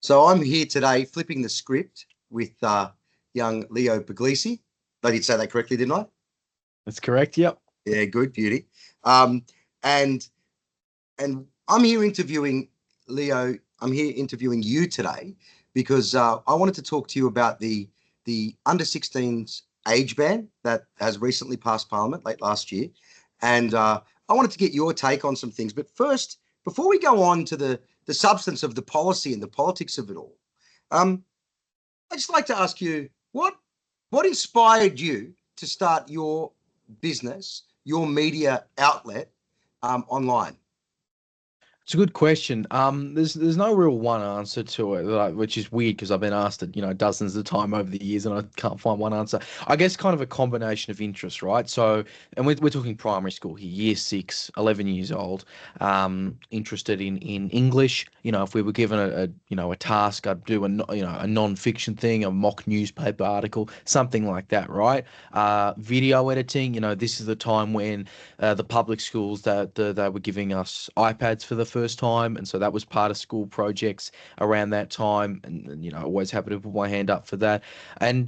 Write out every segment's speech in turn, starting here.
So I'm here today flipping the script with young Leo Puglisi. I did say that correctly, didn't I? That's correct. Yep. Yeah, good, beauty. Um, and and I'm here interviewing Leo. I'm here interviewing you today because I wanted to talk to you about the under 16s age ban that has recently passed Parliament late last year, and I wanted to get your take on some things. But first, before we go on to the substance of the policy and the politics of it all, um, I'd just like to ask you what inspired you to start your business, your media outlet online? It's a good question. There's no real one answer to it, which is weird because I've been asked it, dozens of time over the years, and I can't find one answer. I guess kind of a combination of interests, right? So, and we're talking primary school here, year six, 11 years old, interested in English. If we were given a task, I'd do a non-fiction thing, a mock newspaper article, something like that, right? Video editing. This is the time when the public schools that they were giving us iPads for the first time, and so that was part of school projects around that time. And always happy to put my hand up for that. And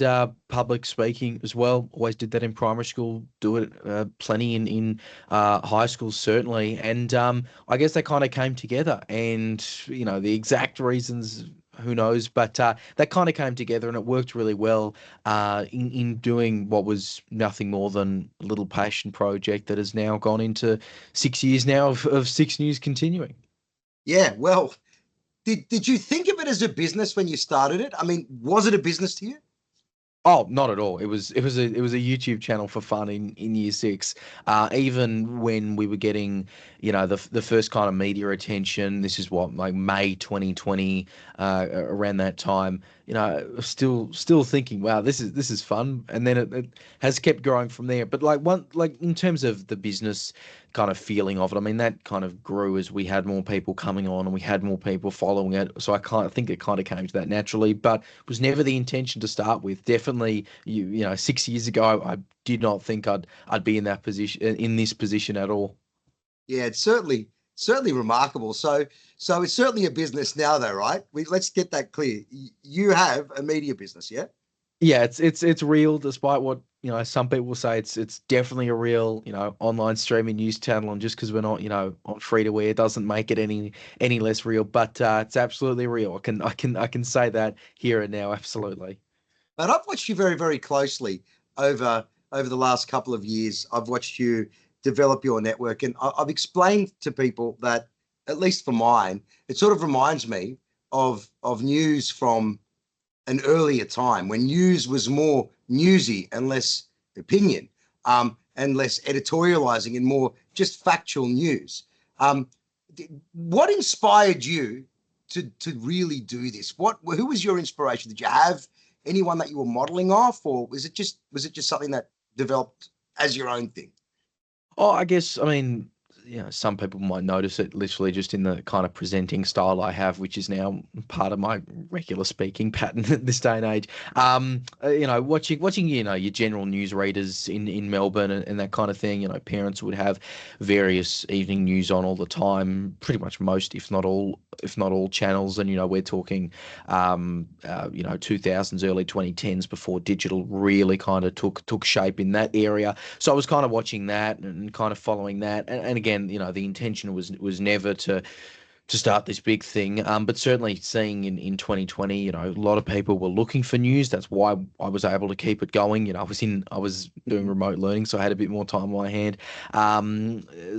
public speaking as well. Always did that in primary school. Do it plenty in high school certainly. And I guess they kind of came together. And the exact reasons, who knows? But that kind of came together, and it worked really well in doing what was nothing more than a little passion project that has now gone into 6 years now of Six News continuing. Yeah, well, did you think of it as a business when you started it? I mean, was it a business to you? Oh, not at all. It was a YouTube channel for fun in year six. Even when we were getting, the first kind of media attention. This is what, like May 2020, around that time. Still thinking, wow, this is fun. And then it has kept growing from there. But like in terms of the business kind of feeling of it, I mean that kind of grew as we had more people coming on and we had more people following it. So I think it kind of came to that naturally, but it was never the intention to start with. Definitely, 6 years ago, I did not think I'd be in that position, in this position at all. Yeah, it's certainly remarkable. So it's certainly a business now, though, right? Let's get that clear. You have a media business, yeah? Yeah, it's real, despite what some people say. It's definitely a real online streaming news channel, and just because we're not on free to air doesn't make it any less real. But it's absolutely real. I can say that here and now, absolutely. But I've watched you very, very closely over the last couple of years. I've watched you develop your network, and I've explained to people that, at least for mine, it sort of reminds me of news from an earlier time when news was more newsy and less opinion, and less editorializing and more just factual news. Um, what inspired you to really do this? Who was your inspiration? Did you have anyone that you were modeling off, or was it just something that developed as your own thing? Oh, I guess, I mean, some people might notice it literally just in the kind of presenting style I have, which is now part of my regular speaking pattern at this day and age. Watching, your general news readers in Melbourne and that kind of thing. Parents would have various evening news on all the time, pretty much most, if not all channels. And, we're talking, 2000s, early 2010s, before digital really kind of took shape in that area. So I was kind of watching that and kind of following that. And again, the intention was never to start this big thing. But certainly seeing in 2020, a lot of people were looking for news. That's why I was able to keep it going. I was doing remote learning, so I had a bit more time on my hand.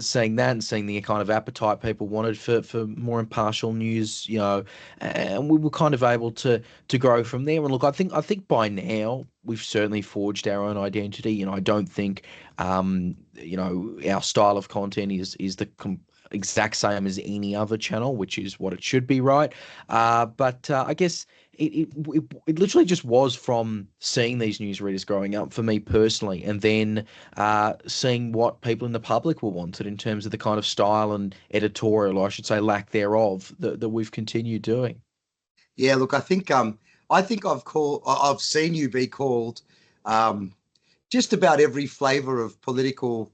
Seeing that and seeing the kind of appetite people wanted for more impartial news, and we were kind of able to grow from there. And look, I think by now we've certainly forged our own identity. I don't think our style of content is the exact same as any other channel, which is what it should be, right? But I guess it literally just was from seeing these newsreaders growing up for me personally, and then seeing what people in the public were wanted in terms of the kind of style and editorial, or I should say lack thereof, that we've continued doing. Yeah, look, I think I've seen you be called um, just about every flavor of political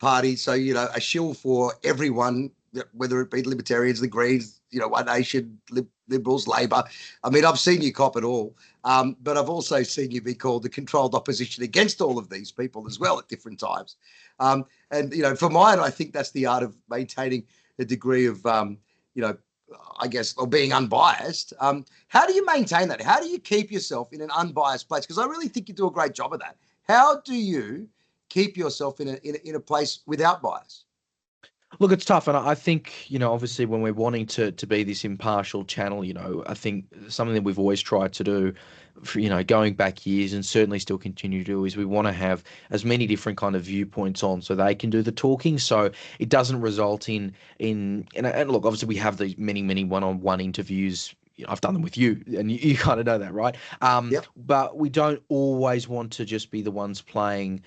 party. So, a shill for everyone, whether it be libertarians, the Greens, One Nation, Liberals, Labor. I mean, I've seen you cop it all, but I've also seen you be called the controlled opposition against all of these people as well at different times. And, you know, for mine, I think that's the art of maintaining a degree of, you know, I guess, or being unbiased. How do you maintain that? How do you keep yourself in an unbiased place? Because I really think you do a great job of that. How do you keep yourself in a place without bias? Look, it's tough, and I think, you know, obviously when we're wanting to be this impartial channel, you know, I think something that we've always tried to do, for, you know, going back years and certainly still continue to do is we want to have as many different kind of viewpoints on so they can do the talking, so it doesn't result and look, obviously we have these many one-on-one interviews. I've done them with you, and you kind of know that, right? Yep. But we don't always want to just be the ones playing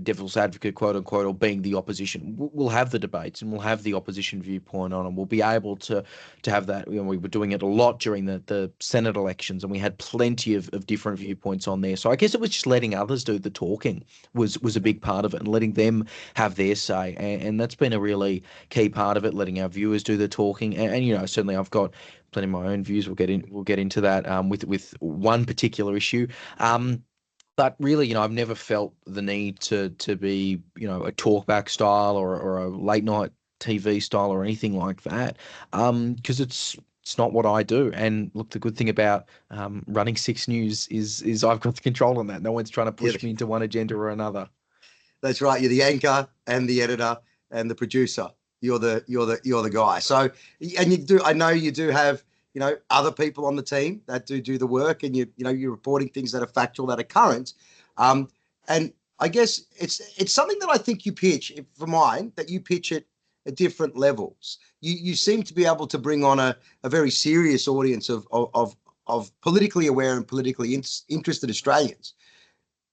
devil's advocate, quote unquote, or being the opposition. We'll have the debates and we'll have the opposition viewpoint on, and we'll be able to have that. You know, we were doing it a lot during the Senate elections, and we had plenty of different viewpoints on there. So I guess it was just letting others do the talking was a big part of it, and letting them have their say, and that's been a really key part of it. Letting our viewers do the talking, and you know, certainly I've got plenty of my own views. We'll get into that with one particular issue. But really, you know, I've never felt the need to be, you know, a talkback style or a late night TV style or anything like that. Because it's not what I do. And look, the good thing about running Six News is I've got the control on that. No one's trying to push me into one agenda or another. That's right. You're the anchor and the editor and the producer. You're the guy. So, and you do. I know you do have, you know, other people on the team that do the work, and you're reporting things that are factual, that are current. And I guess it's something that I think you pitch for mine, that you pitch it at different levels. You seem to be able to bring on a very serious audience of politically aware and politically interested Australians.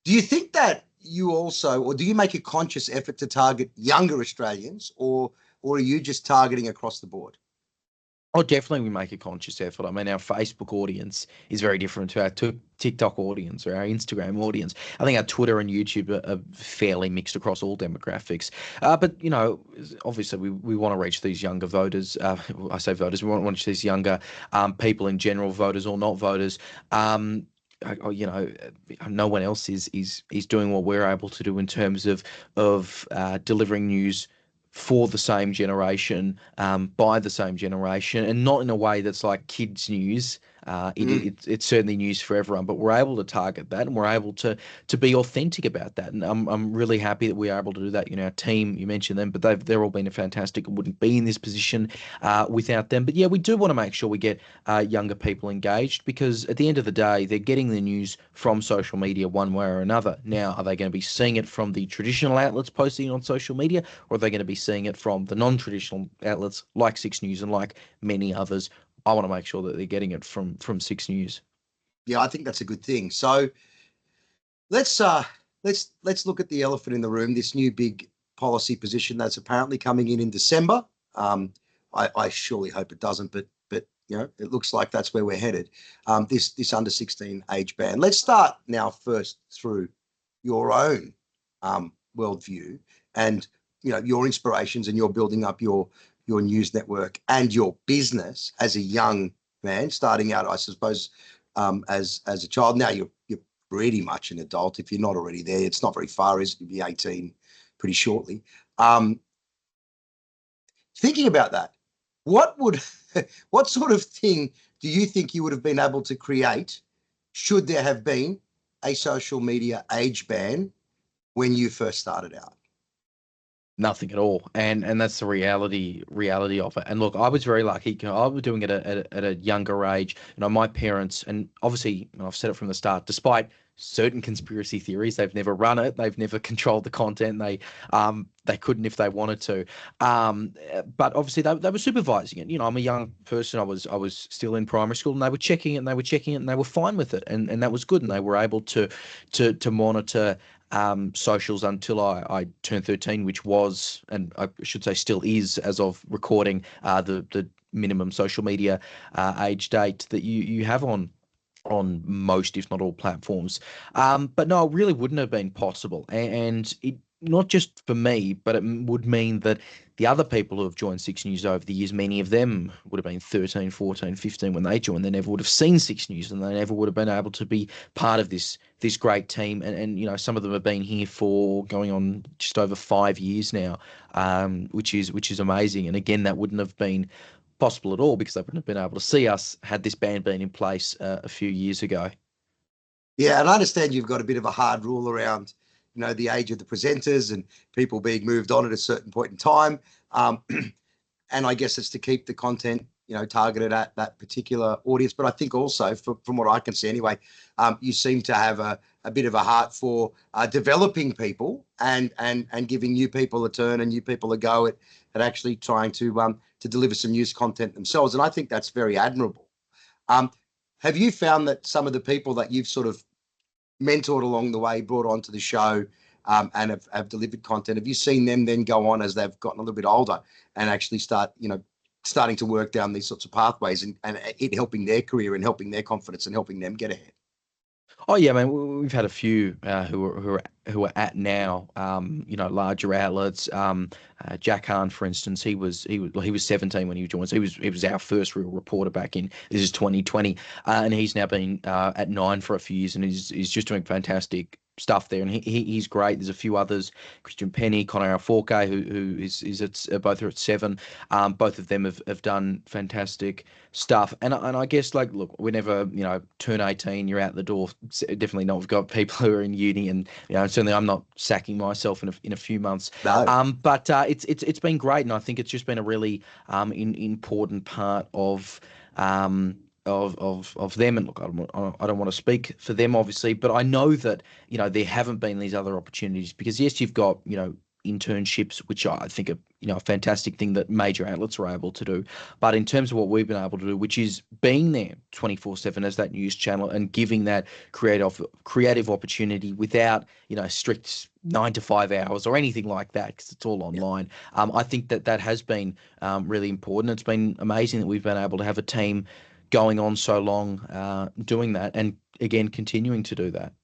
Do you think that you also, or do you make a conscious effort to target younger Australians, or are you just targeting across the board? Oh, definitely we make a conscious effort. I mean, our Facebook audience is very different to our TikTok audience or our Instagram audience. I think our Twitter and YouTube are fairly mixed across all demographics. But, you know, obviously we want to reach these younger voters. I say voters, we want to reach these younger people in general, voters or not voters. You know, no one else is doing what we're able to do in terms of delivering news for the same generation, by the same generation, and not in a way that's like kids' news. It's certainly news for everyone, but we're able to target that, and we're able to be authentic about that. And I'm really happy that we are able to do that. You know, our team, you mentioned them, but they're all been fantastic. I wouldn't be in this position without them. But yeah, we do want to make sure we get younger people engaged, because at the end of the day, they're getting the news from social media one way or another. Now, are they going to be seeing it from the traditional outlets posting it on social media, or are they going to be seeing it from the non-traditional outlets like Six News and like many others? I want to make sure that they're getting it from Six News. Yeah, I think that's a good thing. So let's look at the elephant in the room. This new big policy position that's apparently coming in December. I surely hope it doesn't, but you know, it looks like that's where we're headed. This under 16 age ban. Let's start now first through your own worldview and, you know, your inspirations, and you're building up your news network and your business as a young man, starting out, I suppose, as a child. Now you're pretty much an adult if you're not already there. It's not very far, is it? You'll be 18 pretty shortly. Thinking about that, what sort of thing do you think you would have been able to create should there have been a social media age ban when you first started out? Nothing at all, and that's the reality of it. And look, I was very lucky. You know, I was doing it at a younger age. You know, my parents, and obviously, you know, I've said it from the start, despite certain conspiracy theories, they've never run it, they've never controlled the content. They couldn't if they wanted to. But obviously, they were supervising it. You know, I'm a young person. I was still in primary school, and they were checking it, and they were fine with it, and that was good. And they were able to monitor socials until I turned 13, which was, and I should say still is, as of recording, the minimum social media age date that you have on most, if not all, platforms. But no, it really wouldn't have been possible. And it not just for me, but it would mean that the other people who have joined Six News over the years, many of them would have been 13, 14, 15 when they joined. They never would have seen Six News, and they never would have been able to be part of this great team. And some of them have been here for going on just over 5 years now, which is amazing. And again, that wouldn't have been possible at all because they wouldn't have been able to see us had this ban been in place a few years ago. Yeah, and I understand you've got a bit of a hard rule around, the age of the presenters and people being moved on at a certain point in time. And I guess it's to keep the content, targeted at that particular audience. But I think also, from what I can see anyway, you seem to have a bit of a heart for developing people and giving new people a turn and new people a go at actually trying to deliver some news content themselves. And I think that's very admirable. Have you found that some of the people that you've sort of mentored along the way, brought onto the show, and have delivered content, have you seen them then go on as they've gotten a little bit older and actually starting to work down these sorts of pathways and it helping their career and helping their confidence and helping them get ahead? Oh yeah, man. We've had a few who are at now, larger outlets. Jack Hahn, for instance, he was 17 when he joined. So he was our first real reporter back in, this is 2020, and he's now been at Nine for a few years, and he's just doing fantastic stuff there, and he's great. There's a few others, Christian Penny, Connor Alforque, who is at both are at Seven. Both of them have done fantastic stuff, and I guess look, whenever turn 18, you're out the door. Definitely not. We've got people who are in uni, and certainly I'm not sacking myself in a few months. No. But it's been great, and I think it's just been a really important part of them. And look, I don't want to speak for them, obviously, but I know that there haven't been these other opportunities because yes, you've got internships, which I think are a fantastic thing that major outlets are able to do. But in terms of what we've been able to do, which is being there 24/7 as that news channel and giving that creative opportunity without strict 9 to 5 hours or anything like that, because it's all online. I think that has been really important. It's been amazing that we've been able to have a team going on so long doing that, and again continuing to do that.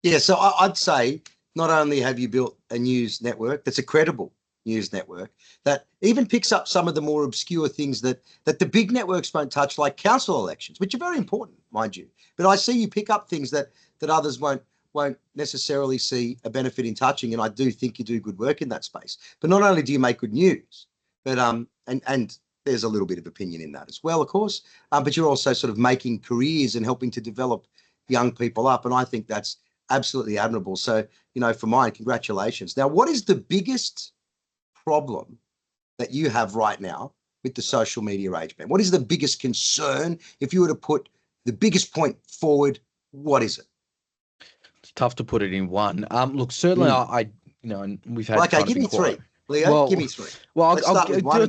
Yeah, so I'd say not only have you built a news network that's a credible news network that even picks up some of the more obscure things that the big networks won't touch, like council elections, which are very important, mind you. But I see you pick up things that others won't necessarily see a benefit in touching, and I do think you do good work in that space. But not only do you make good news, but and there's a little bit of opinion in that as well, of course. But you're also sort of making careers and helping to develop young people up. And I think that's absolutely admirable. So, for mine, congratulations. Now, what is the biggest problem that you have right now with the social media age, man? What is the biggest concern? If you were to put the biggest point forward, what is it? It's tough to put it in one. Look, certainly and we've had. Okay, give me three. Leo, give me three. Well,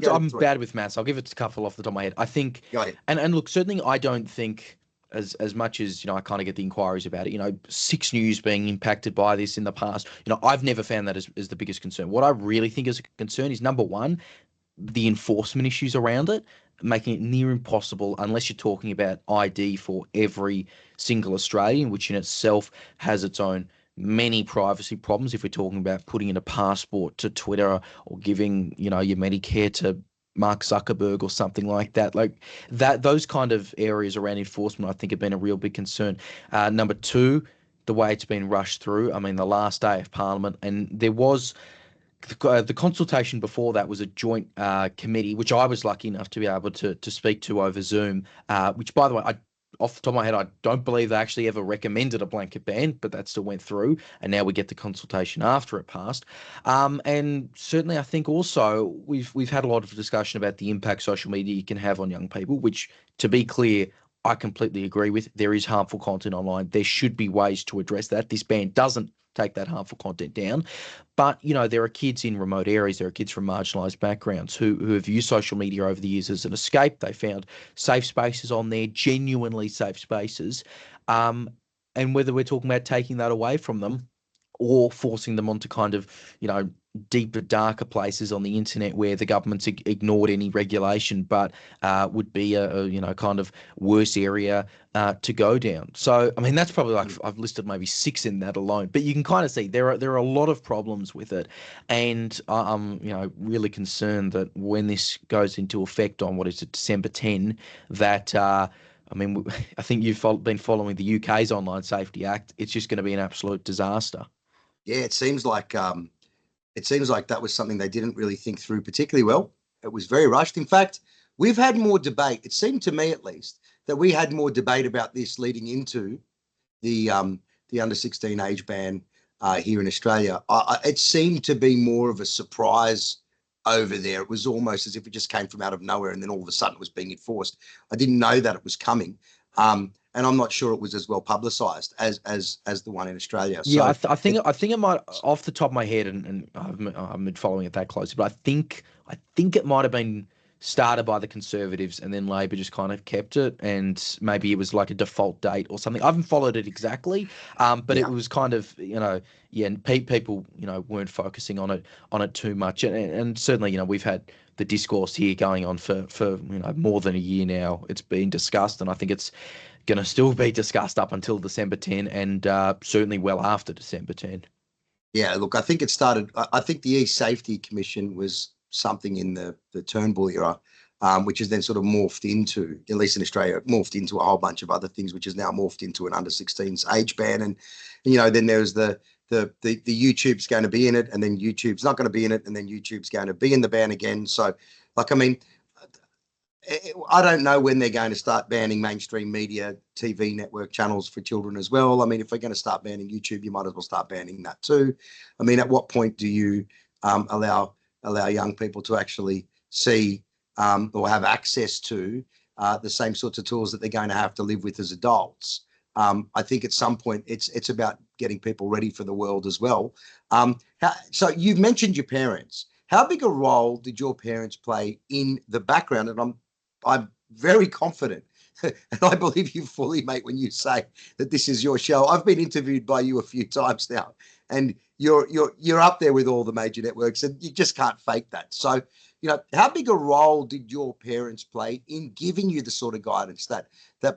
I'm bad with maths. I'll give it a couple off the top of my head. I think, and look, certainly I don't think as much as I kind of get the inquiries about it. Six News being impacted by this in the past. I've never found that as the biggest concern. What I really think is a concern is, number one, the enforcement issues around it, making it near impossible unless you're talking about ID for every single Australian, which in itself has its own many privacy problems. If we're talking about putting in a passport to Twitter or giving your Medicare to Mark Zuckerberg or something like that, those kind of areas around enforcement I think have been a real big concern. Number two, the way it's been rushed through. I mean, the last day of Parliament, and there was the consultation before that was a joint committee, which I was lucky enough to be able to speak to over Zoom, which, by the way, off the top of my head, I don't believe they actually ever recommended a blanket ban, but that still went through, and now we get the consultation after it passed. And certainly, I think also we've had a lot of discussion about the impact social media can have on young people, which, to be clear, I completely agree with. There is harmful content online. There should be ways to address that. This ban doesn't take that harmful content down. But, there are kids in remote areas, there are kids from marginalised backgrounds who have used social media over the years as an escape. They found safe spaces on there, genuinely safe spaces. And whether we're talking about taking that away from them or forcing them onto kind of, deeper, darker places on the internet where the government's ignored any regulation, but would be a kind of worse area to go down. So, I mean, that's probably like I've listed maybe 6 in that alone, but you can kind of see there are a lot of problems with it, and I'm really concerned that when this goes into effect on what is it, December 10, that. I mean, I think you've been following the UK's Online Safety Act. It's just going to be an absolute disaster. Yeah, it seems like that was something they didn't really think through particularly well. It was very rushed. In fact, we've had more debate. It seemed to me, at least, that we had more debate about this leading into the under 16 age ban here in Australia. It seemed to be more of a surprise over there. It was almost as if it just came from out of nowhere, and then all of a sudden it was being enforced. I didn't know that it was coming. And I'm not sure it was as well publicised as the one in Australia. Yeah, I think it might, off the top of my head, and I've been following it that closely, but I think it might have been started by the Conservatives, and then Labor just kind of kept it, and maybe it was like a default date or something. I haven't followed it exactly, but Yeah. it was kind of, yeah, and people weren't focusing on it too much, and certainly we've had the discourse here going on for more than a year now. It's been discussed, and I think it's going to still be discussed up until December 10, and certainly well after December 10. Yeah, look, I think it started. I think the e-Safety Commission was something in the Turnbull era, which has then sort of morphed into, at least in Australia, morphed into a whole bunch of other things, which has now morphed into an under 16s age ban. And then there's the YouTube's going to be in it, and then YouTube's not going to be in it, and then YouTube's going to be in the ban again. So, like, I mean, I don't know when they're going to start banning mainstream media, TV network channels for children as well. I mean, if we're going to start banning YouTube, you might as well start banning that too. I mean, at what point do you allow young people to actually see or have access to the same sorts of tools that they're going to have to live with as adults? I think at some point it's about getting people ready for the world as well. So you've mentioned your parents. How big a role did your parents play in the background? And I'm very confident, and I believe you fully, mate, when you say that this is your show. I've been interviewed by you a few times now, and you're up there with all the major networks, and you just can't fake that. So, how big a role did your parents play in giving you the sort of guidance that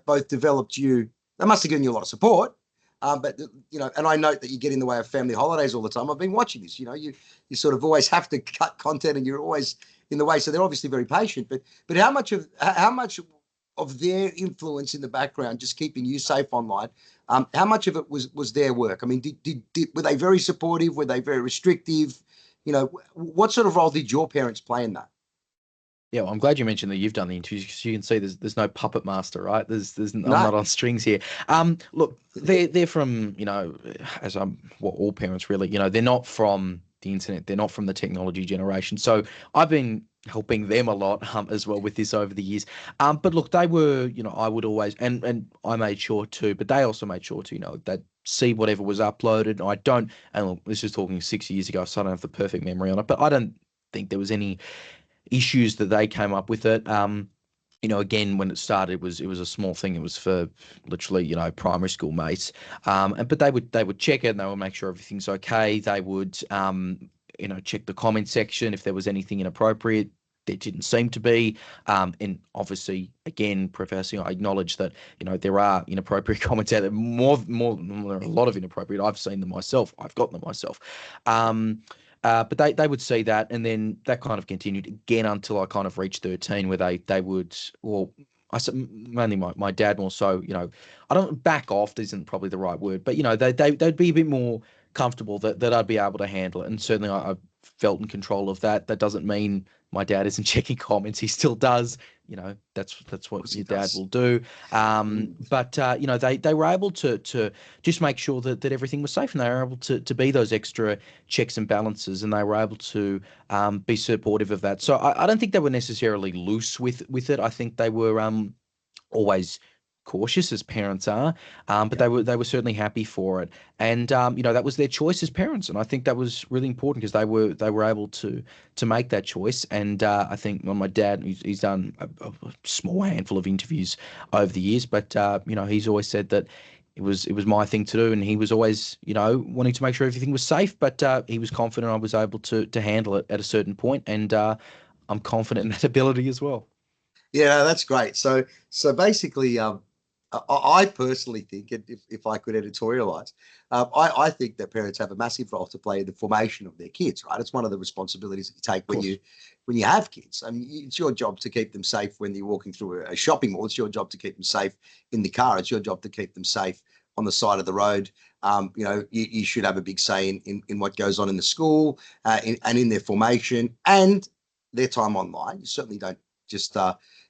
both developed you? They must have given you a lot of support, but and I note that you get in the way of family holidays all the time. I've been watching this. You sort of always have to cut content, and you're always in the way. So they're obviously very patient. But how much of their influence in the background, just keeping you safe online, how much of it was their work? I mean, were they very supportive? Were they very restrictive? What sort of role did your parents play in that? Yeah, well, I'm glad you mentioned that you've done the interviews, because you can see there's no puppet master, right? I'm No. not on strings here. Look, they're from, as what all parents really, they're not from the internet, they're not from the technology generation. So I've been helping them a lot as well with this over the years. But look, they were, I would always, and I made sure too, but they also made sure to, that see whatever was uploaded. I don't, and look, this is talking 6 years ago, so I don't have the perfect memory on it, but I don't think there was any issues that they came up with it. Again, when it started, it was a small thing. It was for literally, primary school mates. But they would check it, and they would make sure everything's okay. They would, check the comment section if there was anything inappropriate. There didn't seem to be. And obviously, again, professing, I acknowledge that, there are inappropriate comments out there. More, there are a lot of inappropriate. I've seen them myself. I've got them myself. But they would see that, and then that kind of continued again until I kind of reached 13, where they would, well, I said mainly my dad more so, I don't back off isn't probably the right word, but they'd be a bit more comfortable that I'd be able to handle it, and certainly I felt in control of that. That doesn't mean my dad isn't checking comments; he still does. That's what your dad will do. But they were able to just make sure that everything was safe, and they were able to be those extra checks and balances, and they were able to be supportive of that. So I don't think they were necessarily loose with it. I think they were always cautious, as parents are, but they were certainly happy for it, and that was their choice as parents, and I think that was really important, because they were able to make that choice. And I think my dad, he's done a small handful of interviews over the years, but he's always said that it was my thing to do, and he was always, wanting to make sure everything was safe. But he was confident I was able to handle it at a certain point, and I'm confident in that ability as well. Yeah, that's great. So basically, I personally think, and if I could editorialize, I think that parents have a massive role to play in the formation of their kids. Right, it's one of the responsibilities that you take Of course. when you have kids. I mean, it's your job to keep them safe when you're walking through a shopping mall. It's your job to keep them safe in the car. It's your job to keep them safe on the side of the road. You should have a big say in what goes on in the school, and in their formation and their time online. You certainly don't just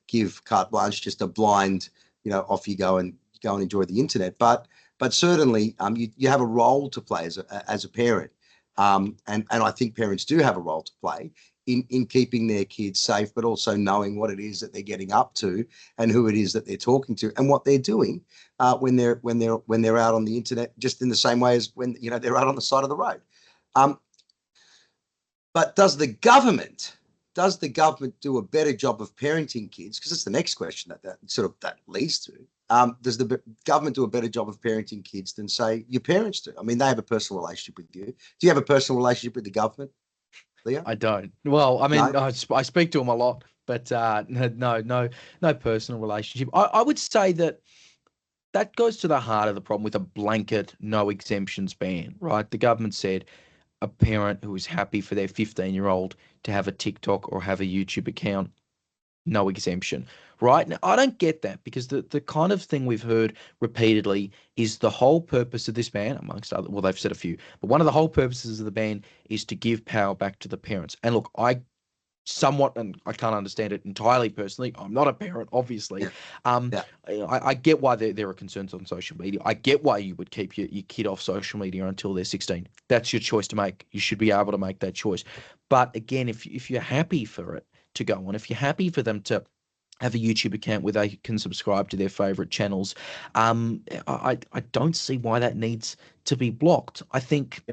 give carte blanche, just a blind, off you go and enjoy the internet. But certainly, you have a role to play as a parent, and I think parents do have a role to play in keeping their kids safe, but also knowing what it is that they're getting up to and who it is that they're talking to and what they're doing when they're out on the internet, just in the same way as when they're out on the side of the road. Um, but does the government do a better job of parenting kids? Because that's the next question that leads to. Does the government do a better job of parenting kids than, say, your parents do? I mean, they have a personal relationship with you. Do you have a personal relationship with the government, Leo? I don't. Well, I mean, No? I speak to him a lot, but no personal relationship. I would say that goes to the heart of the problem with a blanket no exemptions ban, right? The government said a parent who is happy for their 15-year-old to have a TikTok or have a YouTube account, no exemption, right? Now, I don't get that, because the kind of thing we've heard repeatedly is the whole purpose of this ban, amongst other, well, they've said a few, but one of the whole purposes of the ban is to give power back to the parents. And look, somewhat, and I can't understand it entirely personally. I'm not a parent, obviously. Yeah. Um, Yeah. I get why there are concerns on social media. I get why you would keep your kid off social media until they're 16. That's your choice to make. You should be able to make that choice. But again, if you're happy for it to go on, if you're happy for them to have a YouTube account where they can subscribe to their favorite channels, I don't see why that needs to be blocked. I think,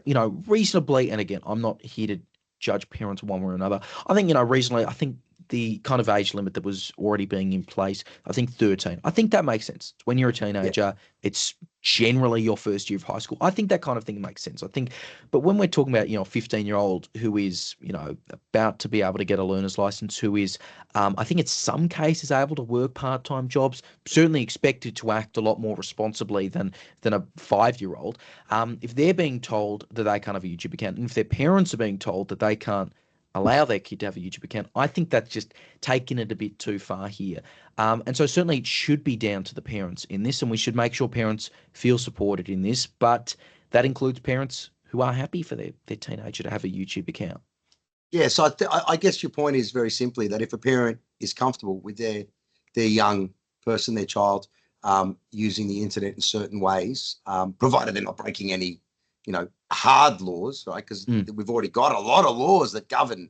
reasonably, and again, I'm not here to judge parents one way or another. I think, reasonably, I think the kind of age limit that was already being in place, I think 13. I think that makes sense. When you're a Yeah. teenager, it's generally your first year of high school. I think that kind of thing makes sense. I think, but when we're talking about, a 15-year-old who is, about to be able to get a learner's license, who is, I think in some cases able to work part-time jobs, certainly expected to act a lot more responsibly than a 5-year-old. If they're being told that they can't have a YouTube account, and if their parents are being told that they can't allow their kid to have a YouTube account, I think that's just taking it a bit too far here. And so certainly it should be down to the parents in this, and we should make sure parents feel supported in this. But that includes parents who are happy for their teenager to have a YouTube account. Yeah, so I guess your point is very simply that if a parent is comfortable with their young person, their child, using the internet in certain ways, provided they're not breaking any, hard laws, right? Because Mm, we've already got a lot of laws that govern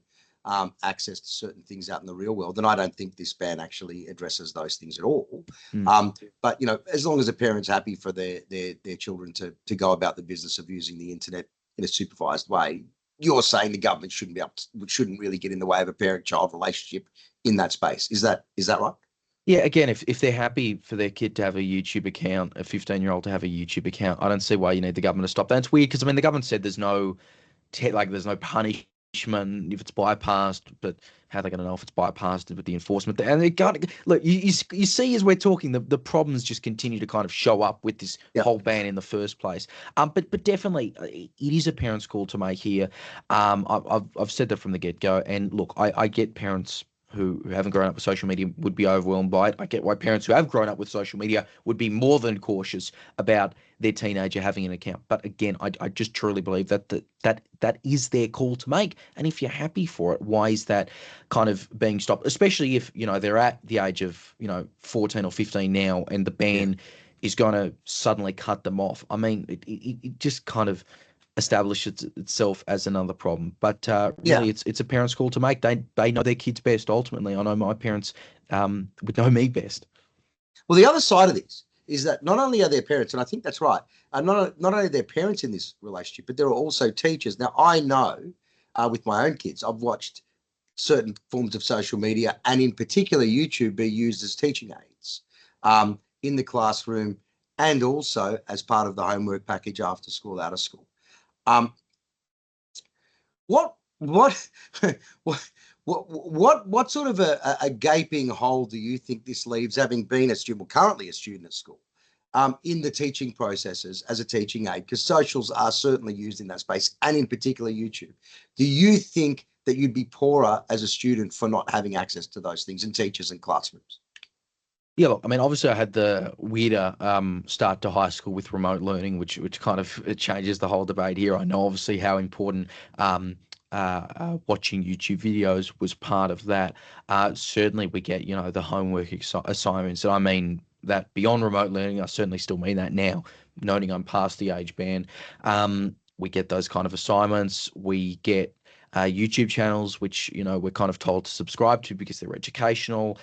access to certain things out in the real world, and I don't think this ban actually addresses those things at all. mm. But as long as a parent's happy for their children to go about the business of using the internet in a supervised way, you're saying the government shouldn't really get in the way of a parent-child relationship in that space. Is that right? Yeah, again, if they're happy for their kid to have a YouTube account, a 15-year-old to have a YouTube account, I don't see why you need the government to stop that. It's weird because, I mean, the government said there's no there's no punishment if it's bypassed, but how are they going to know if it's bypassed with the enforcement? And they can't look. You see, as we're talking, the problems just continue to kind of show up with this Yeah. whole ban in the first place. But definitely, it is a parent's call to make here. I've said that from the get go. And look, I get parents who haven't grown up with social media would be overwhelmed by it. I get why parents who have grown up with social media would be more than cautious about their teenager having an account. But again, I just truly believe that is their call to make. And if you're happy for it, why is that kind of being stopped? Especially if, they're at the age of, 14 or 15 now, and the ban is going to suddenly cut them off. I mean, it just kind of establishes itself as another problem. But Yeah. really, it's a parent's call to make. They know their kids best. Ultimately, I know my parents would know me best. Well, the other side of this is that not only are their parents, and I think that's right, not only are their parents in this relationship, but there are also teachers. Now, I know with my own kids, I've watched certain forms of social media, and in particular YouTube, be used as teaching aids in the classroom, and also as part of the homework package after school, out of school. Um, what what what sort of a gaping hole do you think this leaves, having been a student, well, currently a student at school, in the teaching processes as a teaching aid? Because socials are certainly used in that space, and in particular YouTube. Do you think that you'd be poorer as a student for not having access to those things, and teachers and classrooms? Yeah, look, I mean, obviously, I had the weirder start to high school with remote learning, which kind of it changes the whole debate here. I know obviously how important watching YouTube videos was part of that. Certainly, we get the homework assignments, and I mean that beyond remote learning. I certainly still mean that now, noting I'm past the age ban. We get those kind of assignments. We get YouTube channels, which we're kind of told to subscribe to because they're educational.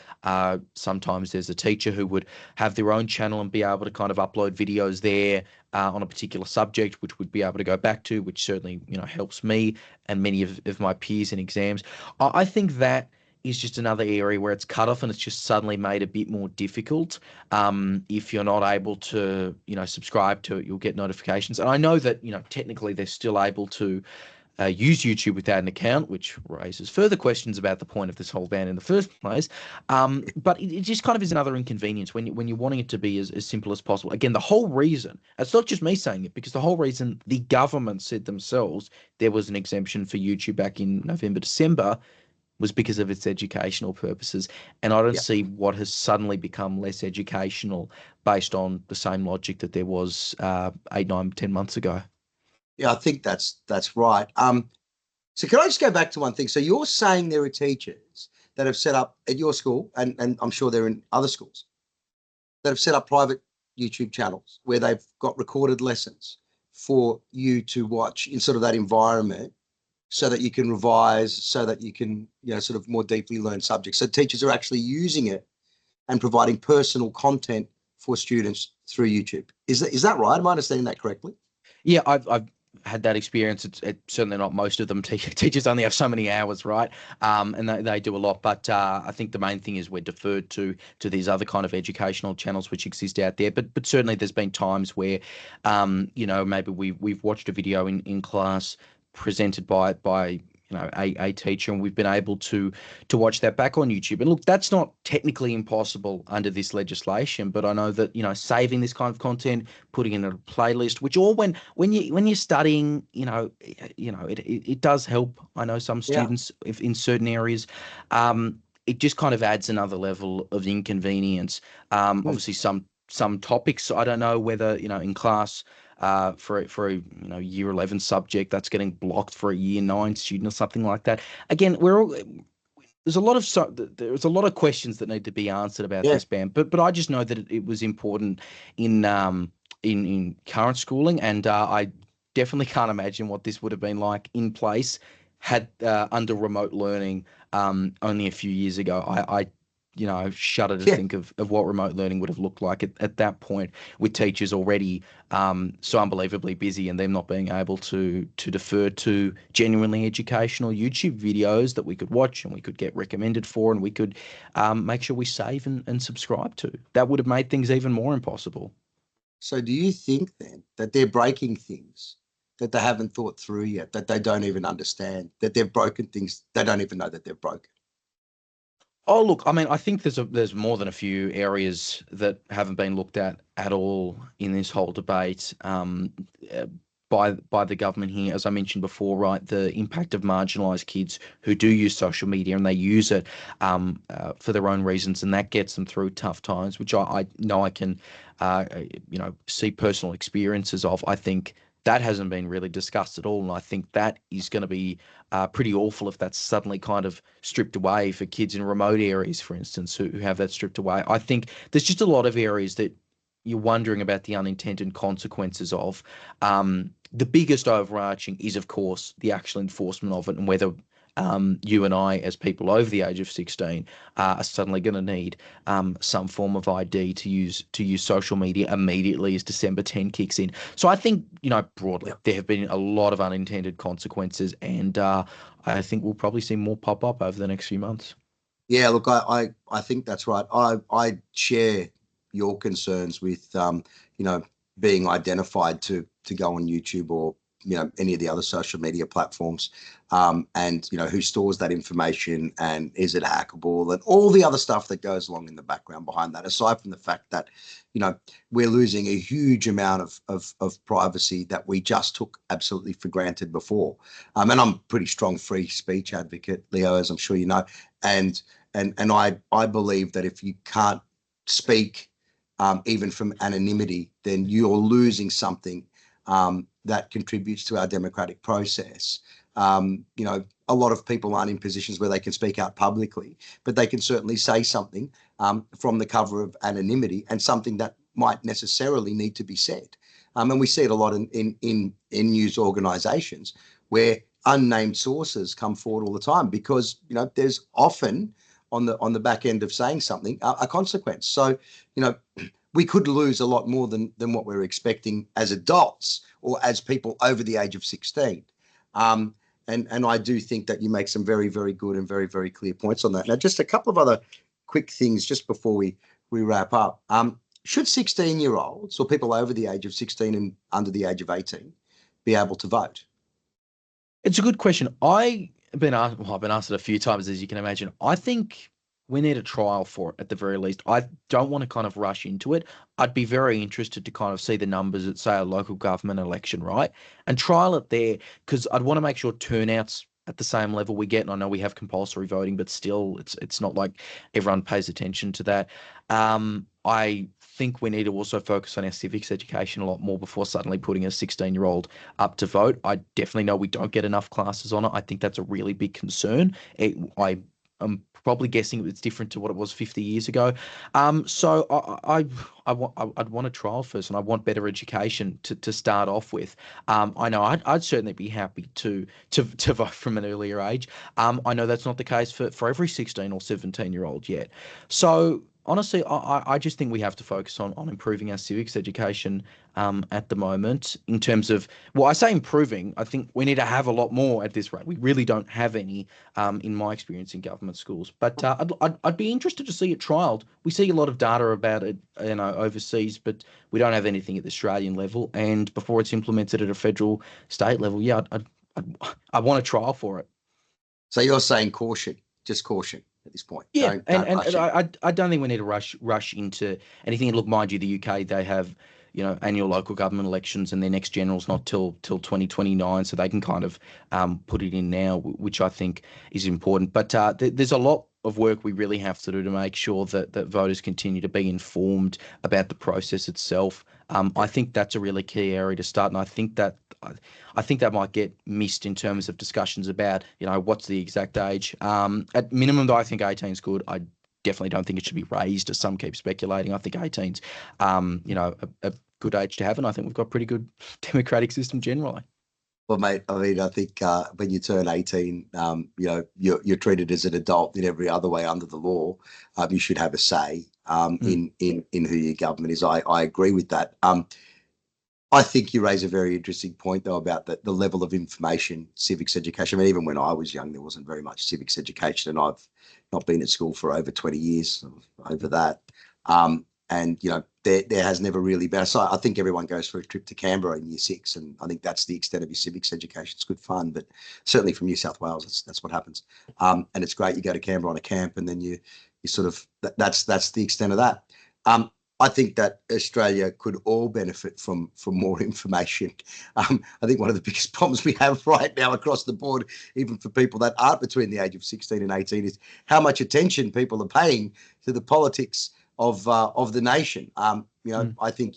Sometimes there's a teacher who would have their own channel and be able to kind of upload videos there on a particular subject, which we'd be able to go back to, which certainly helps me and many of my peers in exams. I think that is just another area where it's cut off and it's just suddenly made a bit more difficult. If you're not able to subscribe to it, you'll get notifications. And I know that technically they're still able to use YouTube without an account, which raises further questions about the point of this whole ban in the first place. But it just kind of is another inconvenience when you're wanting it to be as simple as possible. Again, the whole reason, it's not just me saying it, because the whole reason the government said themselves there was an exemption for YouTube back in November, December, was because of its educational purposes. And I don't see what has suddenly become less educational based on the same logic that there was 8, 9, 10 months ago. Yeah, I think that's right. So can I just go back to one thing? So you're saying there are teachers that have set up at your school, and I'm sure they're in other schools, that have set up private YouTube channels where they've got recorded lessons for you to watch in sort of that environment, so that you can revise, so that you can sort of more deeply learn subjects. So teachers are actually using it and providing personal content for students through YouTube. Is that right? Am I understanding that correctly? Yeah, I've had that experience. It's certainly not most of them. Teachers only have so many hours, right? And they do a lot. But I think the main thing is we're deferred to these other kind of educational channels which exist out there. But certainly there's been times where, maybe we've watched a video in class presented by a teacher, and we've been able to watch that back on YouTube. And look, that's not technically impossible under this legislation, but I know that saving this kind of content, putting it in a playlist, which all when you're studying, it does help. I know some students, if in certain areas, it just kind of adds another level of inconvenience. Obviously some topics, I don't know whether in class, for a year 11 subject that's getting blocked for a year 9 student or something like that. Again, there's a lot of questions that need to be answered about this ban, but I just know that it was important in current schooling, and I definitely can't imagine what this would have been like in place had under remote learning only a few years ago. I shudder to think of what remote learning would have looked like at that point, with teachers already so unbelievably busy and them not being able to defer to genuinely educational YouTube videos that we could watch and we could get recommended for, and we could make sure we save and subscribe to. That would have made things even more impossible. So do you think then that they're breaking things that they haven't thought through yet, that they don't even understand, that they've broken things they don't even know that they've broken? Oh, look, I mean, I think there's more than a few areas that haven't been looked at all in this whole debate by the government here. As I mentioned before, right, the impact of marginalised kids who do use social media and they use it for their own reasons, and that gets them through tough times, which I know I can, see personal experiences of. I think that hasn't been really discussed at all, and I think that is going to be pretty awful if that's suddenly kind of stripped away for kids in remote areas, for instance, who have that stripped away. I think there's just a lot of areas that you're wondering about the unintended consequences of. The biggest overarching is, of course, the actual enforcement of it, and whether you and I, as people over the age of 16, are suddenly going to need some form of ID to use social media immediately as December 10 kicks in. So I think, broadly, there have been a lot of unintended consequences, and I think we'll probably see more pop up over the next few months. Yeah, look, I think that's right. I share your concerns with, being identified to go on YouTube or, any of the other social media platforms, and, who stores that information and is it hackable and all the other stuff that goes along in the background behind that, aside from the fact that, we're losing a huge amount of privacy that we just took absolutely for granted before. And I'm a pretty strong free speech advocate, Leo, as I'm sure you know. And I believe that if you can't speak, even from anonymity, then you're losing something that contributes to our democratic process. A lot of people aren't in positions where they can speak out publicly, but they can certainly say something from the cover of anonymity, and something that might necessarily need to be said. And we see it a lot in news organisations where unnamed sources come forward all the time, because there's often on the back end of saying something a consequence. So we could lose a lot more than what we're expecting as adults or as people over the age of 16. And I do think that you make some very, very good and very, very clear points on that. Now, just a couple of other quick things just before we wrap up. Should 16-year-olds or people over the age of 16 and under the age of 18 be able to vote? It's a good question. I've been asked it a few times, as you can imagine. I think we need a trial for it at the very least. I don't want to kind of rush into it. I'd be very interested to kind of see the numbers at, say, a local government election, right? And trial it there, because I'd want to make sure turnout's at the same level we get. And I know we have compulsory voting, but still, it's not like everyone pays attention to that. I think we need to also focus on our civics education a lot more before suddenly putting a 16-year-old up to vote. I definitely know we don't get enough classes on it. I think that's a really big concern. I'm probably guessing it's different to what it was 50 years ago. So I'd want a trial first, and I want better education to start off with. I know I'd certainly be happy to vote from an earlier age. I know that's not the case for every 16 or 17-year-old yet. So honestly, I just think we have to focus on improving our civics education at the moment, in terms of, well, I say improving, I think we need to have a lot more at this rate. We really don't have any, in my experience, in government schools. But I'd be interested to see it trialled. We see a lot of data about it, overseas, but we don't have anything at the Australian level. And before it's implemented at a federal, state level, yeah, I want a trial for it. So you're saying caution, just caution at this point. Yeah, don't and rush it. I don't think we need to rush into anything. Look, mind you, the UK, they have, annual local government elections, and their next general's not till 2029, so they can kind of put it in now, which I think is important. But there's a lot of work we really have to do to make sure that voters continue to be informed about the process itself. I think that's a really key area to start, and I think that might get missed in terms of discussions about, what's the exact age. At minimum, though, I think 18 is good. I definitely don't think it should be raised, as some keep speculating. I think 18's, a good age to have, and I think we've got a pretty good democratic system generally. Well, mate, I mean, I think when you turn 18, you're treated as an adult in every other way under the law. You should have a say in who your government is. I agree with that. I think you raise a very interesting point, though, about the level of information, civics education. I mean, even when I was young, there wasn't very much civics education, and I've not been at school for over 20 years, over that. And, there has never really been. So I think everyone goes for a trip to Canberra in year 6, and I think that's the extent of your civics education. It's good fun, but certainly from New South Wales, that's what happens. And it's great. You go to Canberra on a camp, and then you sort of, that's the extent of that. I think that Australia could all benefit from more information. I think one of the biggest problems we have right now across the board, even for people that aren't between the age of 16 and 18, is how much attention people are paying to the politics of the nation. I think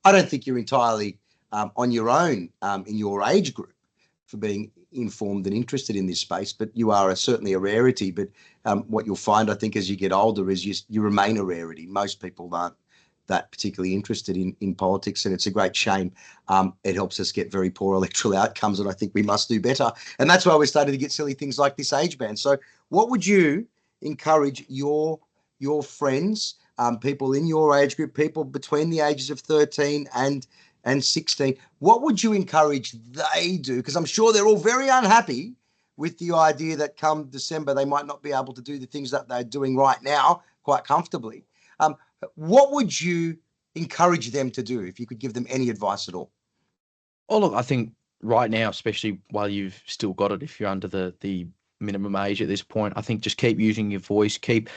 I don't think you're entirely on your own in your age group for being informed and interested in this space, but you are certainly a rarity. But what you'll find, I think, as you get older, is you remain a rarity. Most people aren't that particularly interested in politics, and it's a great shame. It helps us get very poor electoral outcomes, and I think we must do better. And that's why we're starting to get silly things like this age ban. So what would you encourage your friends, people in your age group, people between the ages of 13 and 16, what would you encourage they do? Because I'm sure they're all very unhappy with the idea that come December, they might not be able to do the things that they're doing right now quite comfortably. What would you encourage them to do if you could give them any advice at all? Oh, look, I think right now, especially while you've still got it, if you're under the minimum age at this point, I think just keep using your voice, keep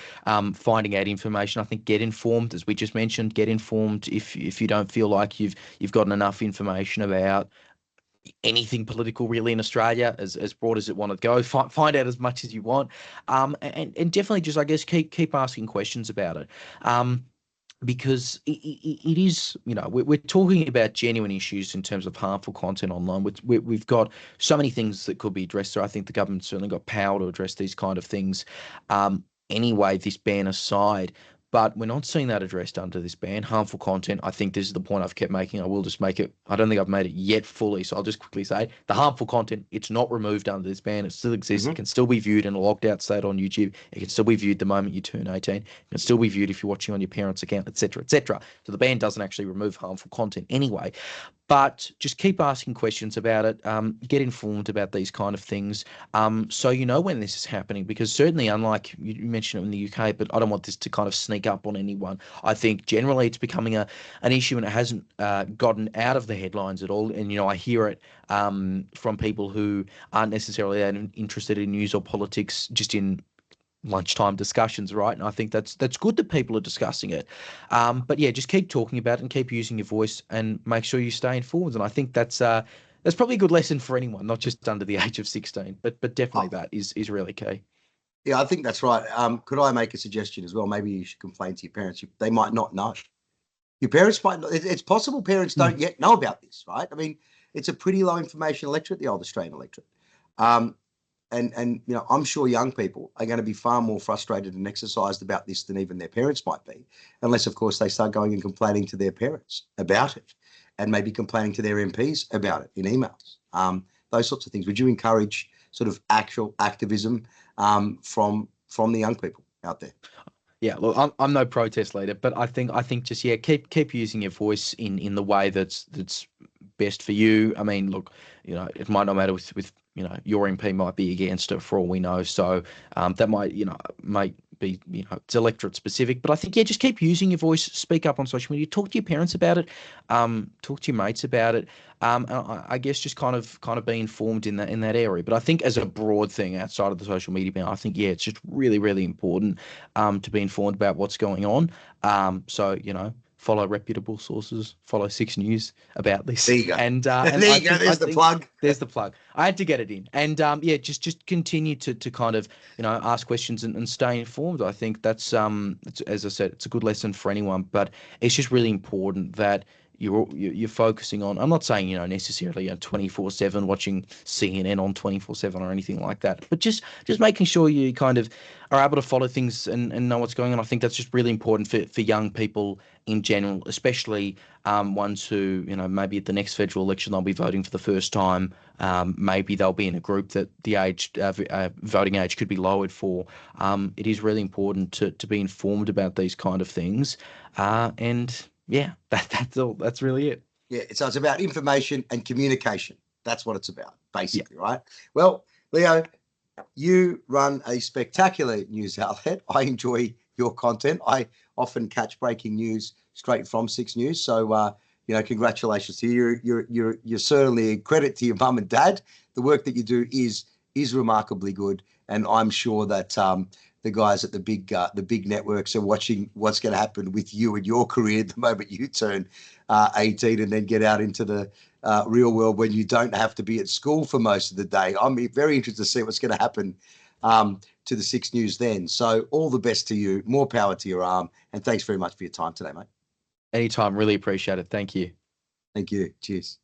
finding out information. I think get informed, as we just mentioned, get informed if you don't feel like you've gotten enough information about anything political really in Australia, as broad as it want to go. Find out as much as you want, and definitely just, I guess, keep asking questions about it. Because it is, we're talking about genuine issues in terms of harmful content online. We've got so many things that could be addressed there. I think the government's certainly got power to address these kind of things. Anyway, this ban aside, but we're not seeing that addressed under this ban. Harmful content, I think this is the point I've kept making. I will just make it, I don't think I've made it yet fully, so I'll just quickly say the harmful content, it's not removed under this ban. It still exists. It can still be viewed in a locked out state on YouTube. It can still be viewed the moment you turn 18. It can still be viewed if you're watching on your parents' account, etc., etc. So the ban doesn't actually remove harmful content anyway. But just keep asking questions about it. Get informed about these kind of things, so you know when this is happening. Because certainly, unlike you mentioned it in the UK, but I don't want this to kind of sneak up on anyone. I think generally it's becoming an issue, and it hasn't gotten out of the headlines at all. And I hear it from people who aren't necessarily that interested in news or politics, just in lunchtime discussions, right? And I think that's good that people are discussing it. But yeah, just keep talking about it and keep using your voice and make sure you stay informed. And I think that's probably a good lesson for anyone, not just under the age of 16, but definitely that is really key. Yeah, I think that's right. Could I make a suggestion as well? Maybe you should complain to your parents. They might not know. Your parents might not. It's possible parents don't yet know about this, right? I mean, it's a pretty low information electorate, the old Australian electorate. And I'm sure young people are going to be far more frustrated and exercised about this than even their parents might be, unless, of course, they start going and complaining to their parents about it, and maybe complaining to their MPs about it in emails. Those sorts of things. Would you encourage sort of actual activism from the young people out there? Yeah, look, I'm no protest leader, but I think just keep using your voice in the way that's best for you. I mean, look, it might not matter with your MP might be against it for all we know. So that might be, it's electorate specific. But I think, just keep using your voice, speak up on social media, talk to your parents about it, talk to your mates about it. And I guess just kind of be informed in that area. But I think as a broad thing outside of the social media ban, I think, it's just really, really important to be informed about what's going on. So, follow reputable sources, follow 6 News about this. There you go. And there you go. There's the plug. There's the plug. I had to get it in. And just continue to kind of, ask questions and stay informed. I think that's, as I said, it's a good lesson for anyone, but it's just really important that you're focusing on, I'm not saying, necessarily 24/7 watching CNN on 24/7 or anything like that, but just making sure you kind of are able to follow things and know what's going on. I think that's just really important for young people in general, especially ones who, maybe at the next federal election, they'll be voting for the first time. Maybe they'll be in a group that the voting age could be lowered for. It is really important to be informed about these kind of things. And yeah, that's all. That's really it. Yeah, so it's about information and communication. That's what it's about, basically, right? Well, Leo, you run a spectacular news outlet. I enjoy your content. I often catch breaking news straight from 6 News. So, congratulations to you. You're certainly a credit to your mum and dad. The work that you do is remarkably good, and I'm sure that the guys at the big networks are watching what's going to happen with you and your career the moment you turn 18 and then get out into the real world when you don't have to be at school for most of the day. I'm very interested to see what's going to happen to the 6 News then. So all the best to you. More power to your arm. And thanks very much for your time today, mate. Anytime. Really appreciate it. Thank you. Thank you. Cheers.